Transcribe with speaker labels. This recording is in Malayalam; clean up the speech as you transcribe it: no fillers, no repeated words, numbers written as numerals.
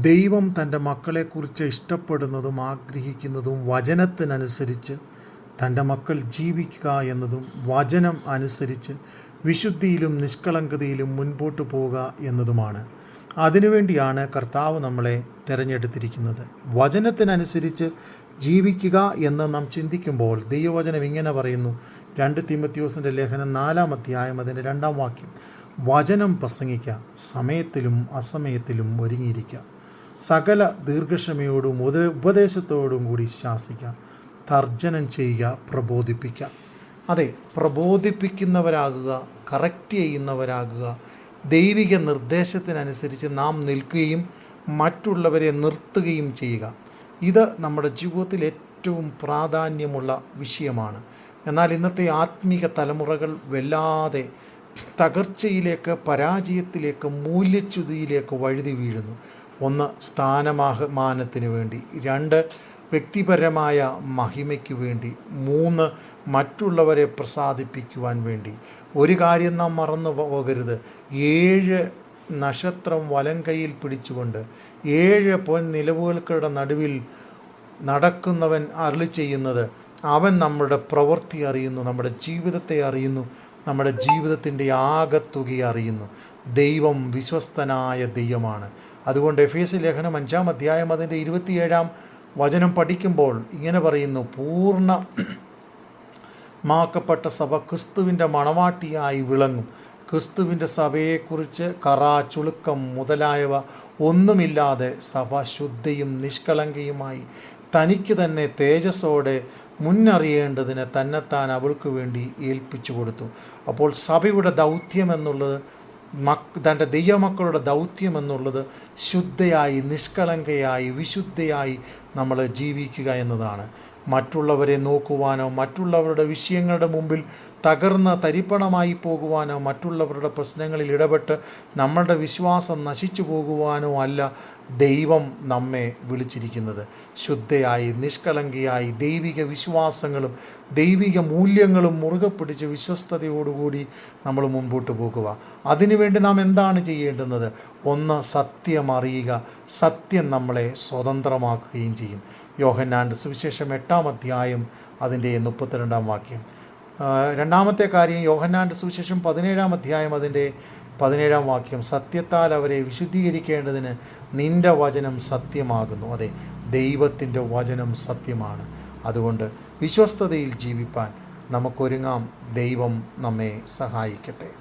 Speaker 1: ദൈവം തൻ്റെ മക്കളെക്കുറിച്ച് ഇഷ്ടപ്പെടുന്നതും ആഗ്രഹിക്കുന്നതും വചനത്തിനനുസരിച്ച് തൻ്റെ മക്കൾ ജീവിക്കുക എന്നതും വചനം അനുസരിച്ച് വിശുദ്ധിയിലും നിഷ്കളങ്കതയിലും മുൻപോട്ട് പോവുക എന്നതുമാണ്. അതിനുവേണ്ടിയാണ് കർത്താവ് നമ്മളെ തിരഞ്ഞെടുത്തിരിക്കുന്നത്. വചനത്തിനനുസരിച്ച് ജീവിക്കുക എന്ന് നാം ചിന്തിക്കുമ്പോൾ ദൈവവചനം ഇങ്ങനെ പറയുന്നു. 2 തീമോഥെയോസിൻ്റെ ലേഖനം 4-ാം അധ്യായം അതിൻ്റെ 2-ാം വാക്യം, വചനം പ്രസംഗിക്കുക, സമയത്തിലും അസമയത്തിലും ഒരുങ്ങിയിരിക്കുക, സകല ദീർഘക്ഷമയോടും ഉപദേശത്തോടും കൂടി ശാസിക്കുക, തർജ്ജനം ചെയ്യുക, പ്രബോധിപ്പിക്കുക. അതെ, പ്രബോധിപ്പിക്കുന്നവരാകുക, കറക്റ്റ് ചെയ്യുന്നവരാകുക, ദൈവിക നിർദ്ദേശത്തിനനുസരിച്ച് നാം നിൽക്കുകയും മറ്റുള്ളവരെ നിർത്തുകയും ചെയ്യുക. ഇത് നമ്മുടെ ജീവിതത്തിൽ ഏറ്റവും പ്രാധാന്യമുള്ള വിഷയമാണ്. എന്നാൽ ഇന്നത്തെ ആത്മീക തലമുറകൾ വല്ലാതെ തകർച്ചയിലേക്ക്, പരാജയത്തിലേക്ക്, മൂല്യച്യുതിയിലേക്ക് വഴുതി വീഴുന്നു. 1 സ്ഥാനമാനത്തിന് വേണ്ടി, 2 വ്യക്തിപരമായ മഹിമയ്ക്ക് വേണ്ടി, 3 മറ്റുള്ളവരെ പ്രസാദിപ്പിക്കുവാൻ വേണ്ടി. ഒരു കാര്യം നാം മറന്നു പോകരുത്, 7 നക്ഷത്രം വലം കൈയിൽ പിടിച്ചുകൊണ്ട് 7 പൊൻ നിലവുകൾക്കുടെ നടുവിൽ നടക്കുന്നവൻ അരുളി ചെയ്യുന്നത്, അവൻ നമ്മുടെ പ്രവൃത്തി അറിയുന്നു, നമ്മുടെ ജീവിതത്തെ അറിയുന്നു, നമ്മുടെ ജീവിതത്തിൻ്റെ ആകത്തുകയെ അറിയുന്നു. ദൈവം വിശ്വസ്തനായ ദൈവമാണ്. അതുകൊണ്ട് എഫേസ്യ ലേഖനം 5-ാം അധ്യായം അതിൻ്റെ 27-ാം വചനം പഠിക്കുമ്പോൾ ഇങ്ങനെ പറയുന്നു, പൂർണ്ണമാക്കപ്പെട്ട സഭ ക്രിസ്തുവിൻ്റെ മണവാട്ടിയായി വിളങ്ങും. ക്രിസ്തുവിൻ്റെ സഭയെക്കുറിച്ച് കറ, ചുളുക്കം മുതലായവ ഒന്നുമില്ലാതെ സഭ ശുദ്ധയും നിഷ്കളങ്കയുമായി തനിക്ക് തന്നെ തേജസ്സോടെ മുന്നറിയേണ്ടതിന് തന്നെത്താൻ അവൾക്ക് വേണ്ടി ഏൽപ്പിച്ചു കൊടുത്തു. അപ്പോൾ സഭയുടെ ദൗത്യം എന്നുള്ളത്, തൻ്റെ ദൈവമക്കളുടെ ദൗത്യം എന്നുള്ളത് ശുദ്ധയായി, നിഷ്കളങ്കയായി, വിശുദ്ധയായി നമ്മൾ ജീവിക്കുക എന്നതാണ്. മറ്റുള്ളവരെ നോക്കുവാനോ, മറ്റുള്ളവരുടെ വിഷയങ്ങളുടെ മുമ്പിൽ തകർന്ന് തരിപ്പണമായി പോകുവാനോ, മറ്റുള്ളവരുടെ പ്രശ്നങ്ങളിൽ ഇടപെട്ട് നമ്മളുടെ വിശ്വാസം നശിച്ചു പോകുവാനോ അല്ല ദൈവം നമ്മെ വിളിച്ചിരിക്കുന്നത്. ശുദ്ധയായി, നിഷ്കളങ്കയായി, ദൈവിക വിശ്വാസങ്ങളും ദൈവിക മൂല്യങ്ങളും മുറുകെ പിടിച്ച് വിശ്വസ്തയോടുകൂടി നമ്മൾ മുൻപോട്ട് പോകുക. അതിനുവേണ്ടി നാം എന്താണ് ചെയ്യേണ്ടുന്നത്? 1, സത്യം അറിയുക. സത്യം നമ്മളെ സ്വതന്ത്രമാക്കുകയും ചെയ്യും. യോഹന്നാൻ്റെ സുവിശേഷം 8-ാം അധ്യായം അതിൻ്റെ 32-ാം വാക്യം. 2-ാമത്തെ കാര്യം യോഹന്നാൻ്റെ സുവിശേഷം 17-ാം അധ്യായം അതിൻ്റെ 17-ാം വാക്യം, സത്യത്താൽ അവരെ വിശുദ്ധീകരിക്കേണ്ടതിന് നിൻ്റെ വചനം സത്യമാകുന്നു. അതെ, ദൈവത്തിൻ്റെ വചനം സത്യമാണ്. അതുകൊണ്ട് വിശ്വസ്തതയിൽ ജീവിപ്പാൻ നമുക്കൊരുങ്ങാം. ദൈവം നമ്മെ സഹായിക്കട്ടെ.